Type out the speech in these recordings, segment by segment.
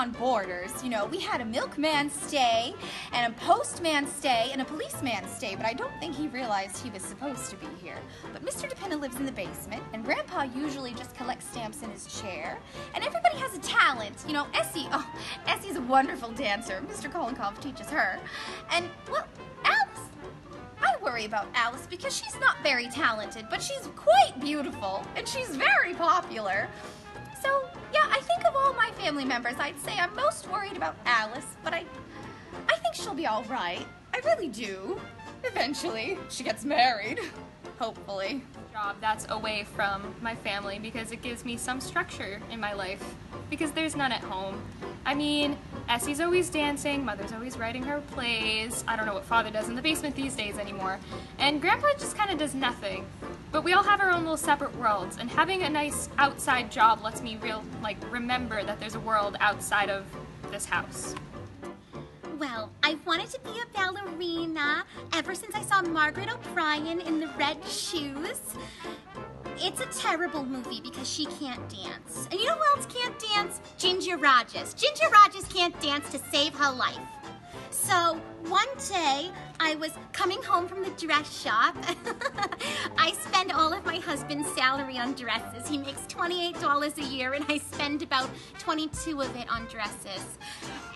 on boarders. You know, we had a milkman stay, and a postman stay, and a policeman stay, but I don't think he realized he was supposed to be here. But Mr. DePinna lives in the basement, and Grandpa usually just collects stamps in his chair, and everybody has a talent. You know, Essie's a wonderful dancer. Mr. Kolenkov teaches her. And, well, Alice, I worry about Alice because she's not very talented, but she's quite beautiful, and she's very popular. So, yeah, I think of all my family members, I'd say I'm most worried about Alice, but I think she'll be all right. I really do. Eventually, she gets married. Hopefully. Job that's away from my family because it gives me some structure in my life because there's none at home. I mean, Essie's always dancing, Mother's always writing her plays. I don't know what Father does in the basement these days anymore. And Grandpa just kind of does nothing. But we all have our own little separate worlds, and having a nice outside job lets me remember that there's a world outside of this house. Well, I've wanted to be a ballerina ever since I saw Margaret O'Brien in the red shoes. It's a terrible movie because she can't dance. And you know who else can't dance? Ginger Rogers. Ginger Rogers can't dance to save her life. So one day, I was coming home from the dress shop. I spend all of my husband's salary on dresses. He makes $28 a year, and I spend about 22 of it on dresses.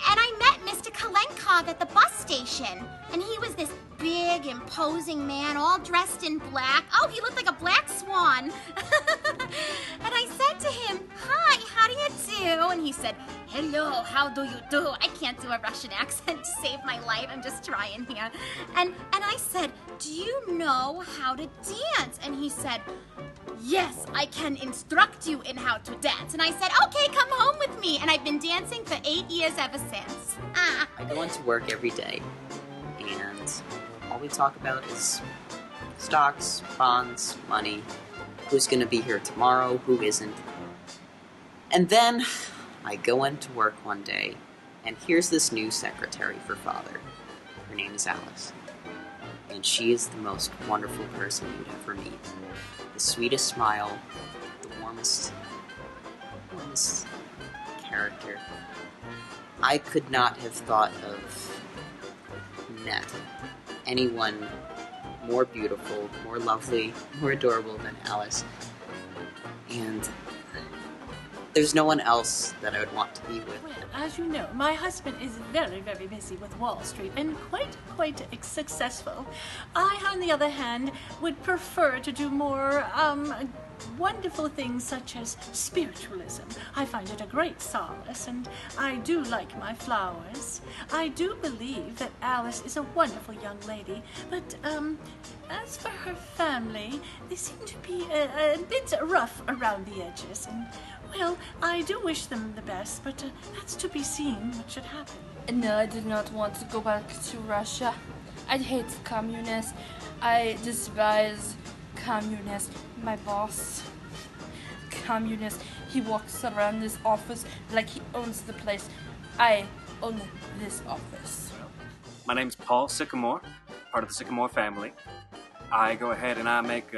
And I met Mr. Kolenkov at the bus station, and he was this big, imposing man, all dressed in black. Oh, he looked like a black swan. And I said to him, "Hi, how do you do?" And he said, "Hello, how do you do?" I can't do a Russian accent to save my life. I'm just trying here. And I said, "Do you know how to dance?" And he said, "Yes, I can instruct you in how to dance." And I said, "Okay, come home with me." And I've been dancing for 8 years ever since. I go into work every day, and all we talk about is stocks, bonds, money, who's going to be here tomorrow, who isn't. And then I go into work one day, and here's this new secretary for Father. Her name is Alice. And she is the most wonderful person you'd ever meet. The sweetest smile, the warmest character. I could not have thought of met anyone more beautiful, more lovely, more adorable than Alice. And there's no one else that I would want to be with. Well, as you know, my husband is very, very busy with Wall Street and quite successful. I, on the other hand, would prefer to do more wonderful things such as spiritualism. I find it a great solace, and I do like my flowers. I do believe that Alice is a wonderful young lady, but as for her family, they seem to be a bit rough around the edges, and well, I do wish them the best, but that's to be seen what should happen. No, I did not want to go back to Russia. I hate communists. I despise communists. My boss, communist, he walks around this office like he owns the place. I own this office. My name's Paul Sycamore, part of the Sycamore family. I go ahead and I make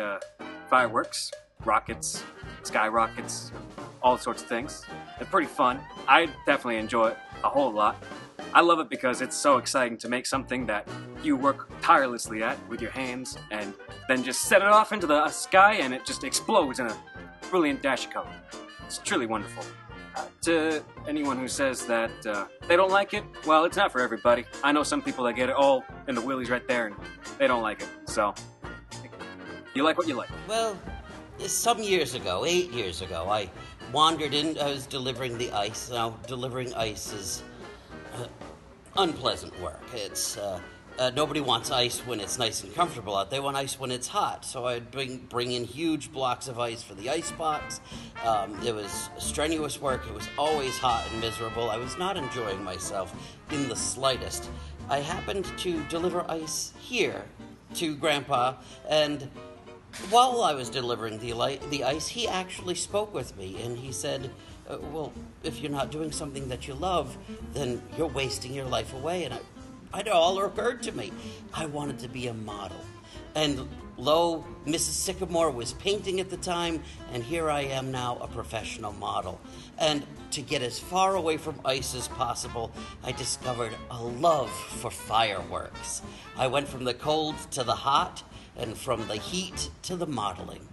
fireworks, rockets, skyrockets, all sorts of things. It's pretty fun. I definitely enjoy it a whole lot. I love it because it's so exciting to make something that you work tirelessly at with your hands and then just set it off into the sky and it just explodes in a brilliant dash of color. It's truly wonderful. To anyone who says that they don't like it, well, it's not for everybody. I know some people that get it all in the willies right there and they don't like it. So, you like what you like. Well, some years ago, 8 years ago, I wandered in, I was delivering the ice. Now, delivering ice is unpleasant work. It's, nobody wants ice when it's nice and comfortable out. They want ice when it's hot. So I'd bring in huge blocks of ice for the ice box. It was strenuous work. It was always hot and miserable. I was not enjoying myself in the slightest. I happened to deliver ice here to Grandpa, and while I was delivering the ice, he actually spoke with me, and he said, well, if you're not doing something that you love, then you're wasting your life away. And it all occurred to me. I wanted to be a model. And Lo, Mrs. Sycamore was painting at the time, and here I am now, a professional model. And to get as far away from ice as possible, I discovered a love for fireworks. I went from the cold to the hot, and from the heat to the modeling.